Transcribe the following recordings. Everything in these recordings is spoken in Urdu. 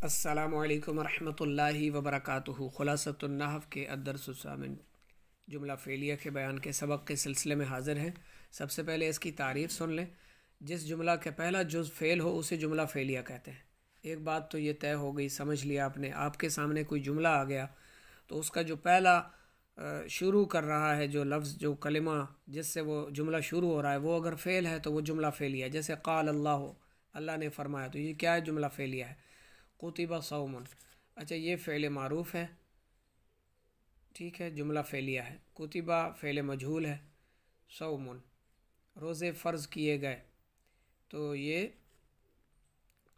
السلام علیکم ورحمۃ اللہ وبرکاتہ۔ خلاصۃ النحو کے الدرس الثامن جملہ فعلیہ کے بیان کے سبق کے سلسلے میں حاضر ہیں۔ سب سے پہلے اس کی تعریف سن لیں۔ جس جملہ کا پہلا جز فعل ہو اسے جملہ فعلیہ کہتے ہیں۔ ایک بات تو یہ طے ہو گئی، سمجھ لیا آپ نے، آپ کے سامنے کوئی جملہ آ گیا تو اس کا جو پہلا شروع کر رہا ہے جو لفظ، جو کلمہ جس سے وہ جملہ شروع ہو رہا ہے، وہ اگر فعل ہے تو وہ جملہ فعلیہ ہے۔ جیسے قال اللہ، اللہ نے فرمایا، تو یہ کیا ہے؟ جملہ فعلیہ ہے۔ کتب صوم، اچھا یہ فعل معروف ہے، ٹھیک ہے، جملہ فعلیہ ہے۔ کتبہ فعل مجہول ہے، صوم روزے فرض کیے گئے، تو یہ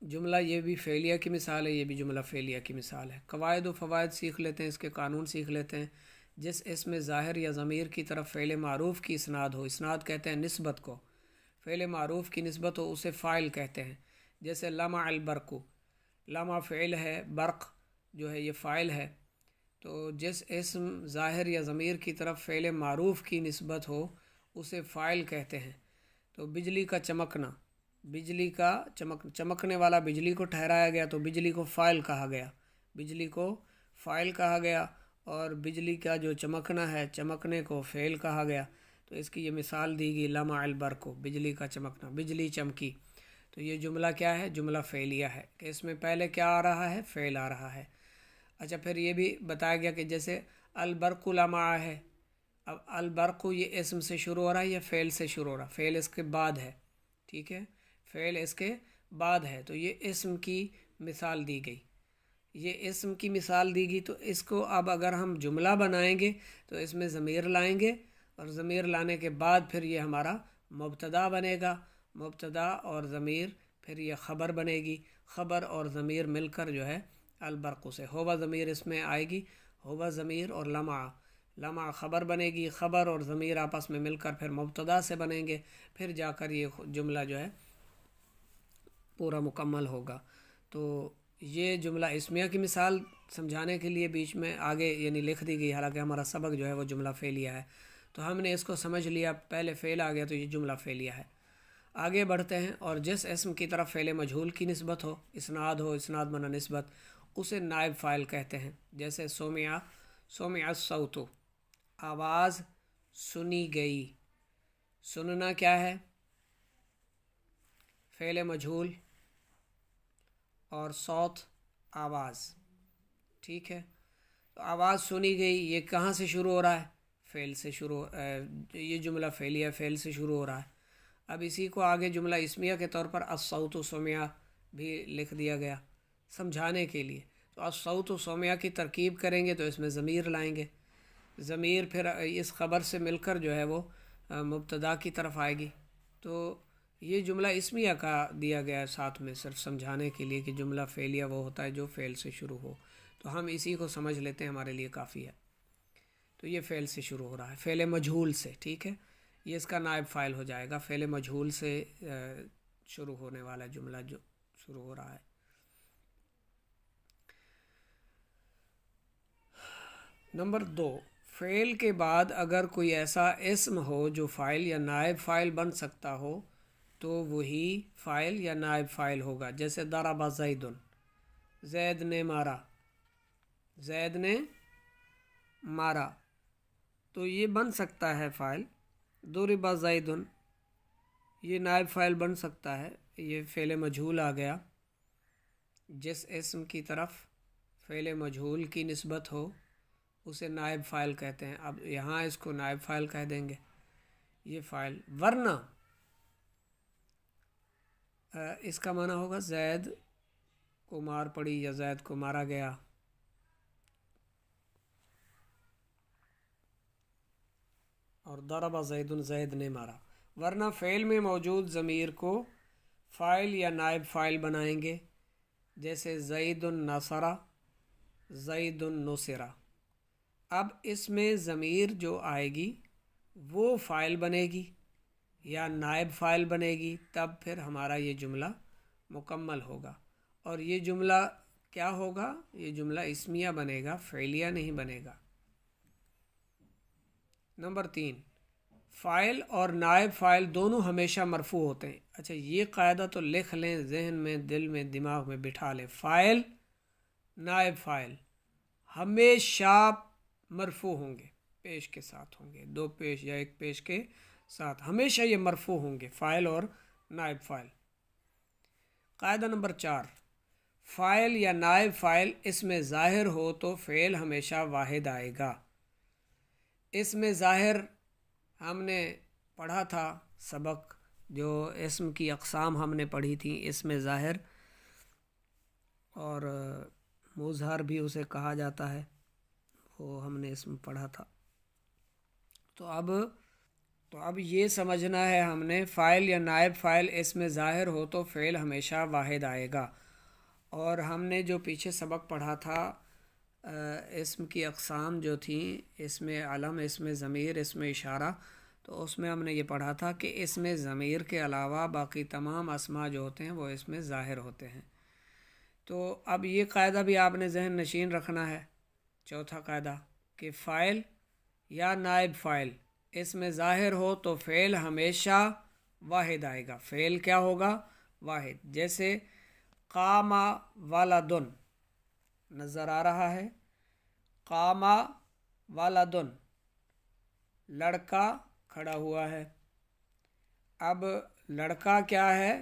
جملہ، یہ بھی فعلیہ کی مثال ہے، یہ بھی جملہ فعلیہ کی مثال ہے۔ قواعد و فوائد سیکھ لیتے ہیں، اس کے قانون سیکھ لیتے ہیں۔ جس اسم ظاہر یا ضمیر کی طرف فعل معروف کی اسناد ہو، اسناد کہتے ہیں نسبت کو، فعل معروف کی نسبت ہو اسے فاعل کہتے ہیں۔ جیسے لمع البرق، لمع فعل ہے، برق جو ہے یہ فاعل ہے۔ تو جس اسم ظاہر یا ضمیر کی طرف فعل معروف کی نسبت ہو اسے فاعل کہتے ہیں۔ تو بجلی کا چمکنا، بجلی کا چمکنے والا بجلی کو ٹھہرایا گیا تو بجلی کو فاعل کہا گیا، بجلی کو فاعل کہا گیا، اور بجلی کا جو چمکنا ہے، چمکنے کو فعل کہا گیا۔ تو اس کی یہ مثال دی گئی، لمع البرق، بجلی کا چمکنا، بجلی چمکی۔ تو یہ جملہ کیا ہے؟ جملہ فعلیہ ہے، کہ اس میں پہلے کیا آ رہا ہے؟ فعل آ رہا ہے۔ اچھا پھر یہ بھی بتایا گیا کہ جیسے البرق لمع ہے، اب البرق یہ اسم سے شروع ہو رہا ہے یا فعل سے شروع ہو رہا ہے؟ فعل اس کے بعد ہے، ٹھیک ہے، فعل اس کے بعد ہے، تو یہ اسم کی مثال دی گئی، یہ اسم کی مثال دی گئی۔ تو اس کو اب اگر ہم جملہ بنائیں گے تو اس میں ضمیر لائیں گے، اور ضمیر لانے کے بعد پھر یہ ہمارا مبتدا بنے گا، مبتدا اور ضمیر، پھر یہ خبر بنے گی، خبر اور ضمیر مل کر جو ہے البرق سے ہوا ضمیر اس میں آئے گی، ہوا ضمیر اور لمع، لمع خبر بنے گی، خبر اور ضمیر آپس میں مل کر پھر مبتدا سے بنیں گے، پھر جا کر یہ جملہ جو ہے پورا مکمل ہوگا۔ تو یہ جملہ اسمیہ کی مثال سمجھانے کے لیے بیچ میں آگے یعنی لکھ دی گئی، حالانکہ ہمارا سبق جو ہے وہ جملہ فعلیہ ہے، تو ہم نے اس کو سمجھ لیا، پہلے فعل آ گیا تو یہ جملہ فعلیہ ہے۔ آگے بڑھتے ہیں، اور جس اسم کی طرف فعل مجہول کی نسبت ہو، اسناد ہو، اسناد معنی نسبت، اسے نائب فاعل کہتے ہیں۔ جیسے سمع، سمع الصوت، آواز سنی گئی، سننا کیا ہے؟ فعل مجہول، اور صوت آواز، ٹھیک ہے۔ تو آواز سنی گئی، یہ کہاں سے شروع ہو رہا ہے؟ فعل سے شروع، یہ جملہ فعلیہ فعل سے شروع ہو رہا ہے۔ اب اسی کو آگے جملہ اسمیہ کے طور پر الصوت سمع بھی لکھ دیا گیا سمجھانے کے لیے۔ تو الصوت سمع کی ترکیب کریں گے تو اس میں ضمیر لائیں گے، ضمیر پھر اس خبر سے مل کر جو ہے وہ مبتدا کی طرف آئے گی۔ تو یہ جملہ اسمیہ کا دیا گیا ہے ساتھ میں، صرف سمجھانے کے لیے کہ جملہ فعلیہ وہ ہوتا ہے جو فعل سے شروع ہو، تو ہم اسی کو سمجھ لیتے ہیں، ہمارے لیے کافی ہے۔ تو یہ فعل سے شروع ہو رہا ہے، فعل مجہول سے، ٹھیک ہے، یہ اس کا نائب فاعل ہو جائے گا، فعل مجہول سے شروع ہونے والا جملہ جو شروع ہو رہا ہے۔ نمبر 2، فعل کے بعد اگر کوئی ایسا اسم ہو جو فاعل یا نائب فاعل بن سکتا ہو تو وہی فاعل یا نائب فاعل ہوگا۔ جیسے ضرب زید، زید نے مارا، زید نے مارا، تو یہ بن سکتا ہے فاعل۔ ضرب زید، یہ نائب فاعل بن سکتا ہے، یہ فعل مجہول آ گیا۔ جس اسم کی طرف فعل مجہول کی نسبت ہو اسے نائب فاعل کہتے ہیں۔ اب یہاں اس کو نائب فاعل کہہ دیں گے، یہ فاعل۔ ورنہ اس کا معنی ہوگا زید کو مار پڑی یا زید کو مارا گیا۔ اور ضرب زید، زید نے مارا۔ ورنہ فعل میں موجود ضمیر کو فاعل یا نائب فاعل بنائیں گے، جیسے زید نصر، زید نصر۔ اب اس میں ضمیر جو آئے گی وہ فاعل بنے گی یا نائب فاعل بنے گی، تب پھر ہمارا یہ جملہ مکمل ہوگا، اور یہ جملہ کیا ہوگا؟ یہ جملہ اسمیہ بنے گا، فعلیہ نہیں بنے گا۔ نمبر 3، فاعل اور نائب فاعل دونوں ہمیشہ مرفوع ہوتے ہیں۔ اچھا یہ قاعدہ تو لکھ لیں، ذہن میں، دل میں، دماغ میں بٹھا لیں۔ فاعل نائب فاعل ہمیشہ مرفوع ہوں گے، پیش کے ساتھ ہوں گے، دو پیش یا ایک پیش کے ساتھ ہمیشہ یہ مرفوع ہوں گے، فاعل اور نائب فاعل۔ قاعدہ نمبر 4، فاعل یا نائب فاعل اس میں ظاہر ہو تو فعل ہمیشہ واحد آئے گا۔ اس میں ظاہر ہم نے پڑھا تھا سبق، جو اسم کی اقسام ہم نے پڑھی تھی، اس میں ظاہر اور مظہر بھی اسے کہا جاتا ہے، وہ ہم نے اسم پڑھا تھا۔ تو اب یہ سمجھنا ہے ہم نے، فاعل یا نائب فاعل اس میں ظاہر ہو تو فعل ہمیشہ واحد آئے گا۔ اور ہم نے جو پیچھے سبق پڑھا تھا اسم کی اقسام جو تھیں، اسم علم، اسم ضمیر، اسم اشارہ، تو اس میں ہم نے یہ پڑھا تھا کہ اسم ضمیر کے علاوہ باقی تمام اسماء جو ہوتے ہیں وہ اس میں ظاہر ہوتے ہیں۔ تو اب یہ قاعدہ بھی آپ نے ذہن نشین رکھنا ہے، چوتھا قاعدہ، کہ فاعل یا نائب فاعل اس میں ظاہر ہو تو فعل ہمیشہ واحد آئے گا۔ فعل کیا ہوگا؟ واحد۔ جیسے قام ولدن، نظر آ رہا ہے، قام ولدن، لڑکا کھڑا ہوا ہے۔ اب لڑکا کیا ہے؟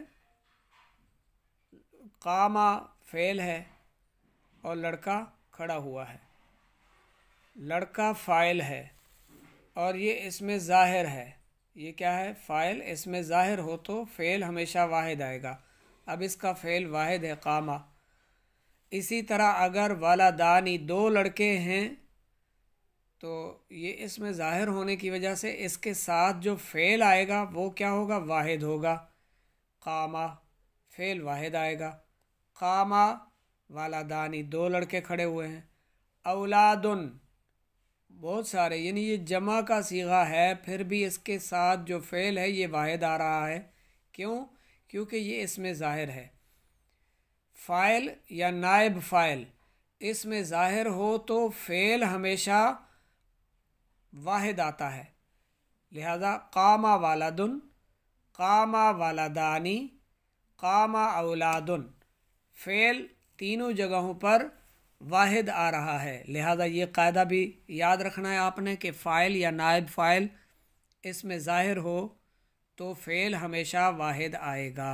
قام فعل ہے اور لڑکا کھڑا ہوا ہے۔ لڑکا فاعل ہے اور یہ اس میں ظاہر ہے۔ یہ کیا ہے؟ فاعل۔ اس میں ظاہر ہو تو فعل ہمیشہ واحد آئے گا۔ اب اس کا فعل واحد ہے، قامہ۔ اسی طرح اگر ولدانی، دو لڑکے ہیں، تو یہ اس میں ظاہر ہونے کی وجہ سے اس کے ساتھ جو فعل آئے گا وہ کیا ہوگا؟ واحد ہوگا۔ قامہ، فعل واحد آئے گا۔ قامہ ولدانی، دو لڑکے کھڑے ہوئے ہیں۔ اولادن، بہت سارے، یعنی یہ جمع کا صیغہ ہے، پھر بھی اس کے ساتھ جو فعل ہے یہ واحد آ رہا ہے۔ کیوں؟ کیونکہ یہ اس میں ظاہر ہے۔ فاعل یا نائب فاعل اس میں ظاہر ہو تو فعل ہمیشہ واحد آتا ہے۔ لہذا قام ولدن، قام ولدانی، قام اولادن، فعل تینوں جگہوں پر واحد آ رہا ہے۔ لہذا یہ قاعدہ بھی یاد رکھنا ہے آپ نے کہ فاعل یا نائب فاعل اس میں ظاہر ہو تو فعل ہمیشہ واحد آئے گا۔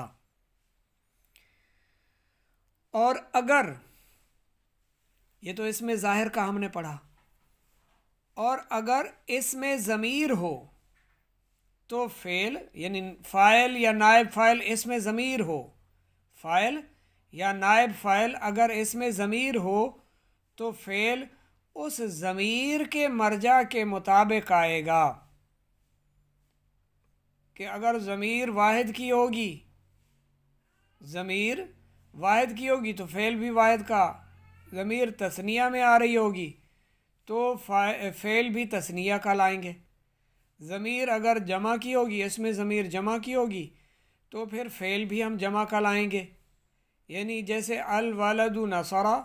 اور اگر، یہ تو اس میں ظاہر کا ہم نے پڑھا، اور اگر اس میں ضمیر ہو تو فعل، یعنی فاعل یا نائب فاعل اس میں ضمیر ہو، فاعل یا نائب فاعل اگر اس میں ضمیر ہو تو فعل اس ضمیر کے مرجع کے مطابق آئے گا۔ کہ اگر ضمیر واحد کی ہوگی، ضمیر واحد کی ہوگی تو فعل بھی واحد کا، ضمیر تثنیہ میں آ رہی ہوگی تو فعل بھی تثنیہ کا لائیں گے۔ ضمیر اگر جمع کی ہوگی، اس میں ضمیر جمع کی ہوگی تو پھر فعل بھی ہم جمع کا لائیں گے۔ یعنی جیسے الولد نصرا،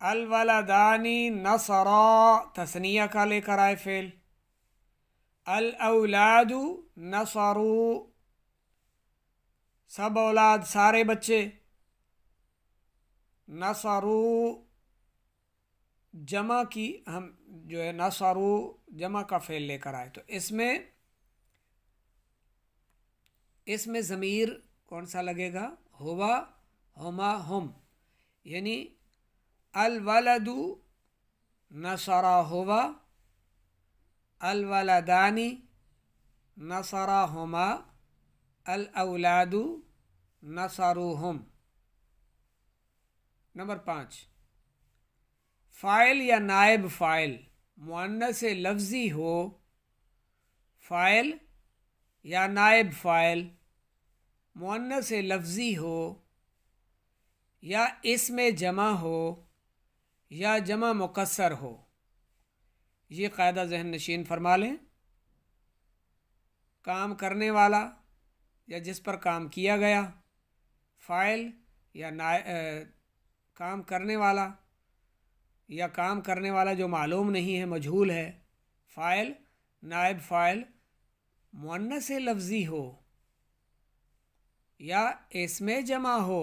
الولدانی نصرا، تثنیہ کا لے کر آئے فعل۔ الاولاد نصروا، سب اولاد، سارے بچے، نصروا جمع کی ہم جو ہے نصروا جمع کا فعل لے کر آئے، تو اس میں ضمیر کون سا لگے گا؟ ہوا، ہما، ہم، یعنی الولد نصرا ہوا، الولدانی نصرا ہما، الاولاد نصروہم۔ نمبر 5، فاعل یا نائب فاعل مؤنث لفظی ہو، فاعل یا نائب فاعل مؤنث لفظی ہو یا اسم جمع ہو یا جمع مکسر ہو، یہ قاعدہ ذہن نشین فرما لیں۔ کام کرنے والا یا جس پر کام کیا گیا، فاعل یا کام کرنے والا یا کام کرنے والا جو معلوم نہیں ہے، مجہول ہے، فاعل، نائب فاعل مؤنث لفظی ہو یا اسم جمع ہو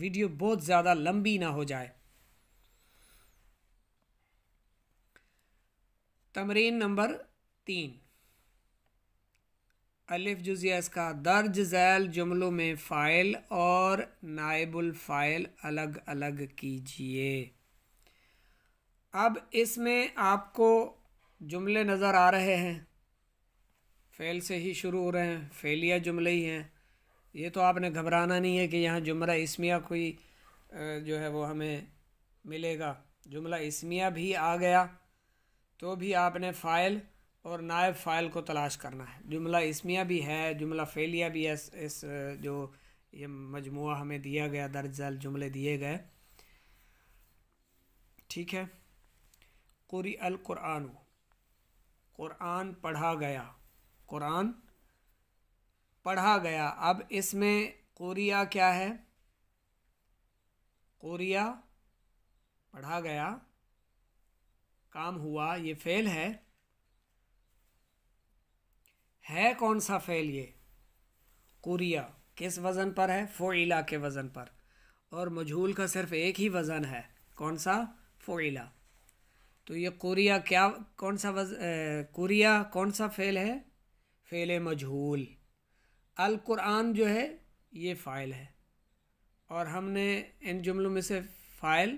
ویڈیو بہت زیادہ لمبی نہ ہو جائے۔ تمرین نمبر 3، الف جزیہ اس کا، درج ذیل جملوں میں فاعل اور نائب الفاعل الگ الگ کیجئے۔ اب اس میں آپ کو جملے نظر آ رہے ہیں، فعل سے ہی شروع ہو رہے ہیں، فعلیہ جملے ہی ہیں۔ یہ تو آپ نے گھبرانا نہیں ہے کہ یہاں جملہ اسمیہ کوئی جو ہے وہ ہمیں ملے گا۔ جملہ اسمیہ بھی آ گیا تو بھی آپ نے فاعل اور نائب فاعل کو تلاش کرنا ہے۔ جملہ اسمیہ بھی ہے، جملہ فعلیہ بھی ہے، اس جو یہ مجموعہ ہمیں دیا گیا، درج ذیل جملے دیے گئے، ٹھیک ہے۔ قُرِئَ القرآن، قرآن پڑھا گیا، قرآن پڑھا گیا۔ اب اس میں قُرِئَ کیا ہے؟ قُرِئَ پڑھا گیا، کام ہوا، یہ فعل ہے کون سا فعل؟ یہ قُرِئَ کس وزن پر ہے؟ فُعِلَ کے وزن پر، اور مجہول کا صرف ایک ہی وزن ہے، کون سا؟ فُعِلَ۔ تو یہ قُرِئَ کیا کون سا قُرِئَ کون سا فعل ہے؟ فعل مجہول۔ القرآن جو ہے یہ فاعل ہے، اور ہم نے ان جملوں میں سے فاعل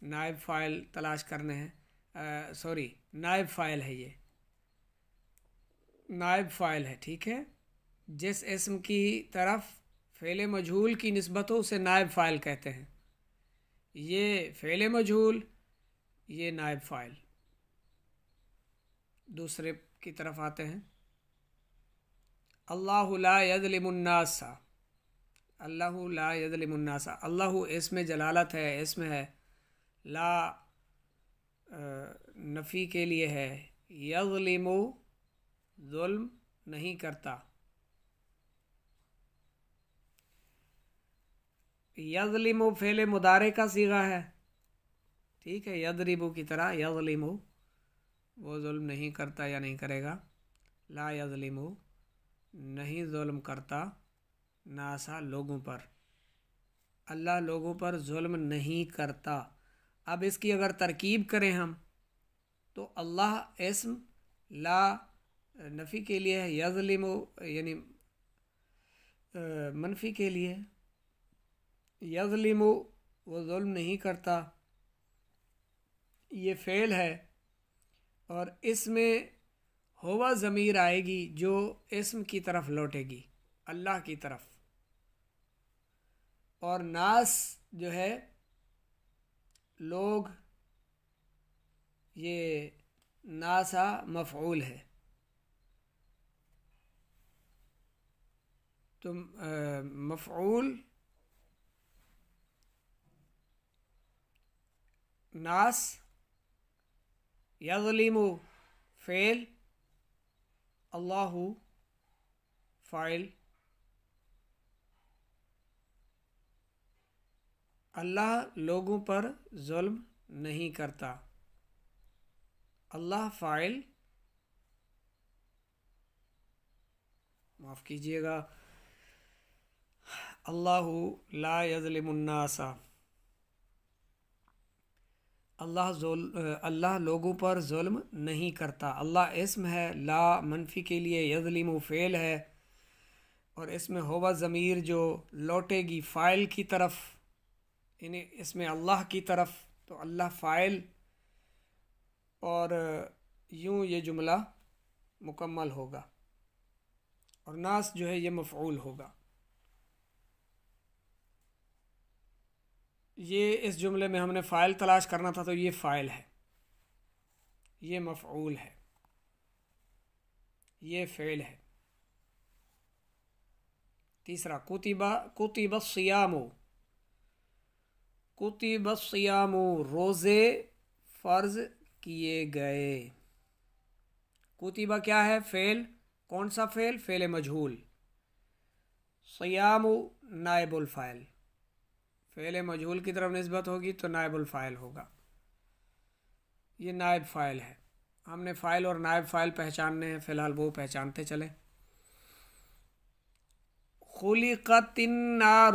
نائب فاعل تلاش کرنے ہیں، نائب فاعل ہے، یہ نائب فاعل ہے، ٹھیک ہے۔ جس اسم کی طرف فعل مجہول کی نسبت ہو اسے نائب فاعل کہتے ہیں۔ یہ فعل مجہول، یہ نائب فاعل۔ دوسرے کی طرف آتے ہیں، اللہ لا یظلم الناس، اللہ لا یظلم الناس، اللہ اسم جلالت ہے، اسم ہے، لا نفی کے لیے ہے، یظلم ظلم نہیں کرتا، یظلم فعل مضارع کا صیغہ ہے، ٹھیک ہے، یضرب کی طرح، یظلم وہ ظلم نہیں کرتا یا نہیں کرے گا، لا یظلم نہیں ظلم کرتا، ناسا لوگوں پر، اللہ لوگوں پر ظلم نہیں کرتا۔ اب اس کی اگر ترکیب کریں ہم تو اللہ اسم، لا نفی کے لیے ہے، یظلم یعنی منفی کے لیے، یظلم وہ ظلم نہیں کرتا، یہ فعل ہے، اور اس میں ہوا ضمیر آئے گی جو اسم کی طرف لوٹے گی، اللہ کی طرف، اور ناس جو ہے لوگ، یہ ناسا مفعول ہے، تو مفعول ناس، یظلم فعل، اللہ فاعل، اللہ لوگوں پر ظلم نہیں کرتا، اللہ فاعل، معاف کیجیے گا، اللہ لا یظلم الناس، اللہ لوگوں پر ظلم نہیں کرتا، اللہ اسم ہے، لا منفی کے لیے، یظلم فعل ہے، اور اس میں ہوا ضمیر جو لوٹے گی فاعل کی طرف، یعنی اس میں اللہ کی طرف، تو اللہ فاعل، اور یوں یہ جملہ مکمل ہوگا، اور ناس جو ہے یہ مفعول ہوگا۔ یہ اس جملے میں ہم نے فاعل تلاش کرنا تھا، تو یہ فاعل ہے، یہ مفعول ہے، یہ فعل ہے۔ تیسرا، کتب الصیام، کتب الصیام روزے فرض کیے گئے۔ کتبہ کیا ہے؟ فعل، کون سا فعل؟ فعل مجہول، صیام نائب الفاعل، فعل مجہول کی طرف نسبت ہوگی تو نائب الفاعل ہوگا، یہ نائب فاعل ہے۔ ہم نے فاعل اور نائب فاعل پہچاننے ہیں، فی الحال وہ پہچانتے چلیں۔ خلقت النار،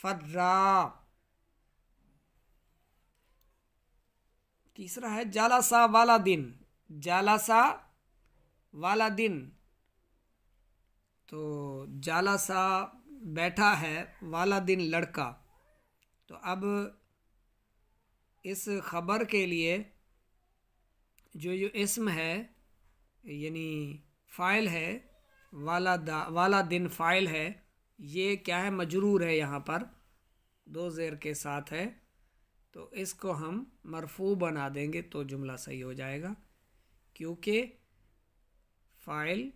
فرا. تیسرا ہے جالسا والا دن. جالسا والا دن، تو جالسا بیٹھا ہے، والا دن لڑکا. تو اب اس خبر کے لیے جو اسم ہے یعنی فاعل ہے، والا دن فاعل ہے، یہ کیا ہے؟ مجرور ہے، یہاں پر دو زیر کے ساتھ ہے، تو اس کو ہم مرفوع بنا دیں گے تو جملہ صحیح ہو جائے گا، کیونکہ فاعل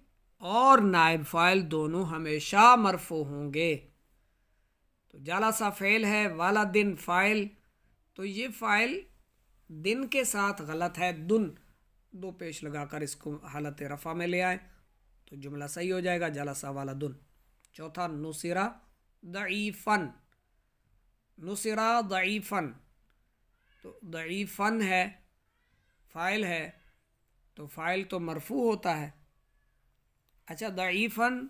اور نائب فاعل دونوں ہمیشہ مرفوع ہوں گے. تو جالسا فعل ہے، والا دن فاعل، تو یہ فاعل دن کے ساتھ غلط ہے، دن دو پیش لگا کر اس کو حالت رفع میں لے آئے تو جملہ صحیح ہو جائے گا، جالسا والا دن. چوتھا نصرہ ضعیفاً. نصرہ ضعیفاً، تو ضعیفاً ہے، فاعل ہے، تو فاعل تو مرفوع ہوتا ہے. اچھا، ضعیفاً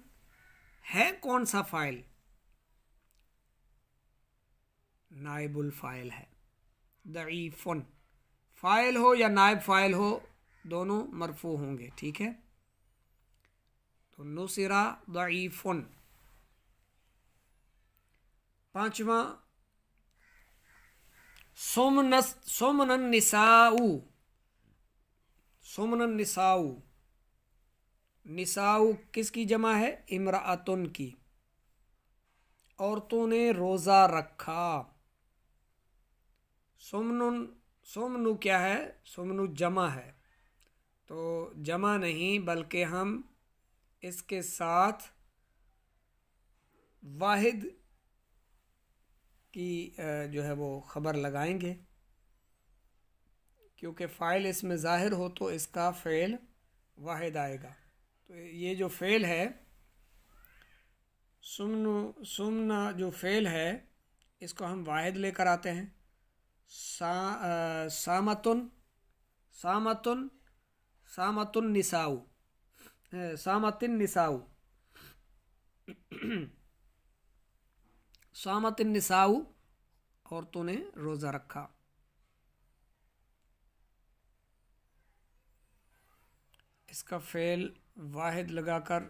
ہے کون سا فاعل؟ نائب الفاعل ہے. ضعیفاً فاعل ہو یا نائب فاعل ہو، دونوں مرفوع ہوں گے، ٹھیک ہے. تو نصرہ ضعیفاً. پانچواں سمن النساء. سمن النساء، نساء کس کی جمع ہے؟ امرأتن کی. عورتوں نے روزہ رکھا. سمن کیا ہے؟ سمن جمع ہے، تو جمع نہیں بلکہ ہم اس کے ساتھ واحد کی جو ہے وہ خبر لگائیں گے، کیونکہ فاعل اس میں ظاہر ہو تو اس کا فعل واحد آئے گا. تو یہ جو فعل ہے سمنا جو فعل ہے اس کو ہم واحد لے کر آتے ہیں. سامتن، سامتن، سامتن نساء، سامتن نساء، سامتن نساء، عورتوں نے روزہ رکھا. اس کا فعل واحد لگا کر.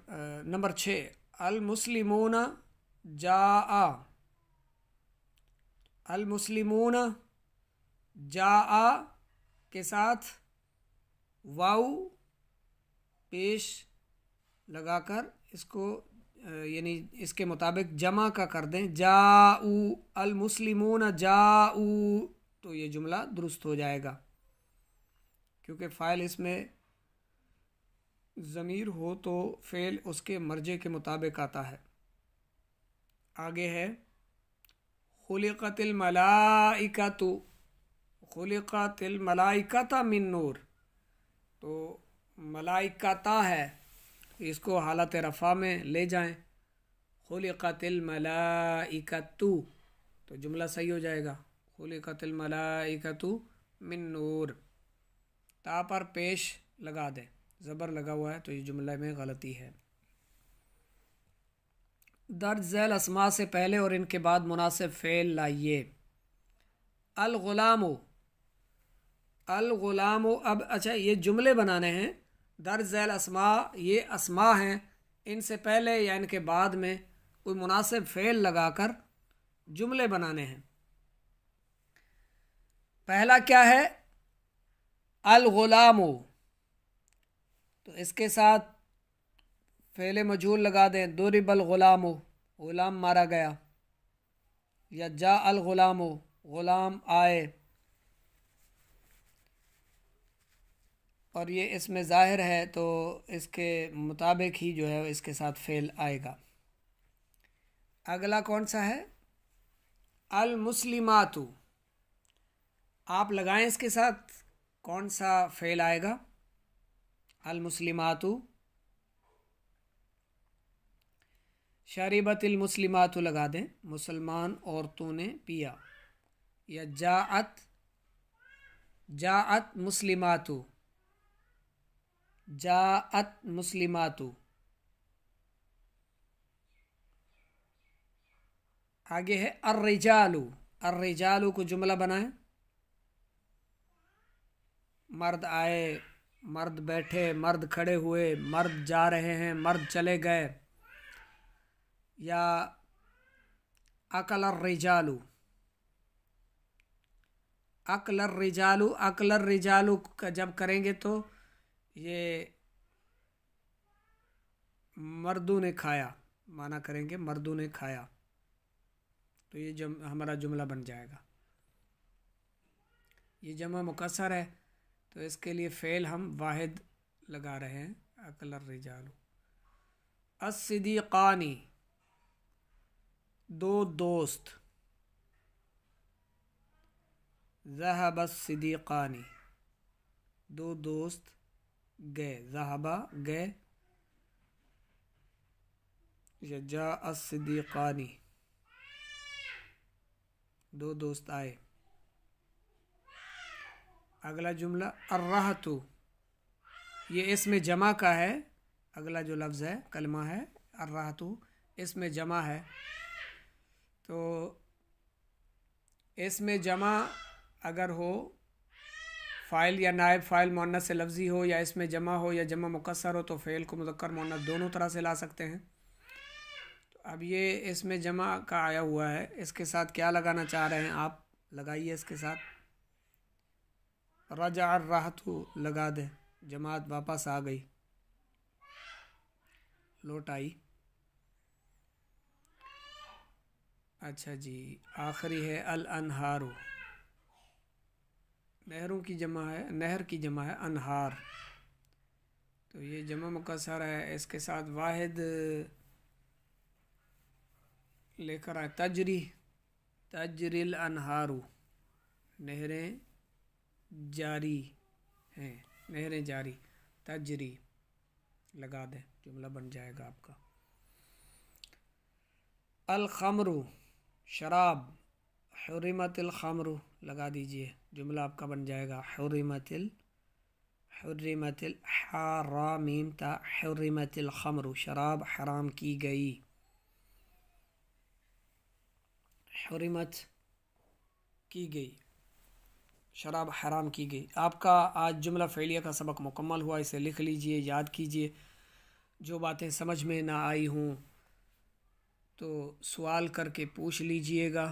نمبر 6 المسلمون جاء. المسلمون جاء کے ساتھ واو پیش لگا کر اس کو یعنی اس کے مطابق جمع کا کر دیں. جاء المسلمون جاء، تو یہ جملہ درست ہو جائے گا، کیونکہ فاعل اس میں ضمیر ہو تو فعل اس کے مرجع کے مطابق آتا ہے. آگے ہے خلقت الملائکۃ. خلقت الملائکۃ من نور، تو ملائکتا ہے، اس کو حالت رفع میں لے جائیں. خلقت الملائکۃ، تو جملہ صحیح ہو جائے گا. خلقت الملائکۃ من نور، تا پر پیش لگا دیں، زبر لگا ہوا ہے تو یہ جملہ میں غلطی ہے. درج ذیل اسماء سے پہلے اور ان کے بعد مناسب فعل لائیے. الغلام. الغلام، اب اچھا یہ جملے بنانے ہیں. درج ذیل اسماء یہ اسماء ہیں، ان سے پہلے یا ان کے بعد میں کوئی مناسب فعل لگا کر جملے بنانے ہیں. پہلا کیا ہے؟ الغلام، تو اس کے ساتھ فعل مجہول لگا دیں. ضرب الغلام، غلام مارا گیا. یا جاء الغلام، غلام آئے. اور یہ اس میں ظاہر ہے تو اس کے مطابق ہی جو ہے اس کے ساتھ فعل آئے گا. اگلا کون سا ہے؟ المسلمات. آپ لگائیں اس کے ساتھ کون سا فعل آئے گا؟ المسلمات. شربت المسلمات لگا دیں، مسلمان عورتوں نے پیا. یا جاءت، جاءت مسلمات، جاءت مسلمات. آگے ہے الرجالو، الرجالو کو جملہ بنائیں، مرد آئے، مرد بیٹھے، مرد کھڑے ہوئے، مرد جا رہے ہیں، مرد چلے گئے، یا اکل الرجالو، اکل الرجالو، اکل الرجالو کا جب کریں گے تو یہ مردوں نے کھایا، معنی کریں گے مردوں نے کھایا، تو یہ ہمارا جملہ بن جائے گا۔ یہ جمع مکسر ہے تو اس کے لیے فعل ہم واحد لگا رہے ہیں، اکل الرجال۔ الصدیقانی، دو دوست، ذهب الصدیقانی، دو دوست گئے، ذهبا گئے، یا جاء الصدیقانی، دو دوست آئے۔ اگلا جملہ الرہۃ، یہ اسم جمع کا ہے، اگلا جو لفظ ہے کلمہ ہے الرہۃ، اسم جمع ہے، تو اسم جمع اگر ہو، فاعل یا نائب فاعل مؤنث سے لفظی ہو، یا اسم جمع ہو یا جمع مکسر ہو، تو فعل کو مذکر مؤنث دونوں طرح سے لا سکتے ہیں۔ تو اب یہ اسم جمع کا آیا ہوا ہے، اس کے ساتھ کیا لگانا چاہ رہے ہیں آپ؟ لگائیے اس کے ساتھ رجع الرہۃ لگا دیں، جماعت واپس آ گئی، لوٹ آئی۔ اچھا جی، آخری ہے الانہار، نہروں کی جمع ہے، نہر کی جمع ہے انہار، تو یہ جمع مکسر ہے، اس کے ساتھ واحد لے کر آئے، تجری، تجری الانہار، نہریں جاری ہیں، نہریں جاری، تجری لگا دیں، جملہ بن جائے گا آپ کا۔ الخمر، شراب، حرمت الخمر لگا دیجئے، جملہ آپ کا بن جائے گا حرمت حرامیم تا، حرمت الخمر، شراب حرام کی گئی، حرمت کی گئی، شراب حرام کی گئی۔ آپ کا آج جملہ فعلیہ کا سبق مکمل ہوا، اسے لکھ لیجئے، یاد کیجئے، جو باتیں سمجھ میں نہ آئی ہوں تو سوال کر کے پوچھ لیجئے گا۔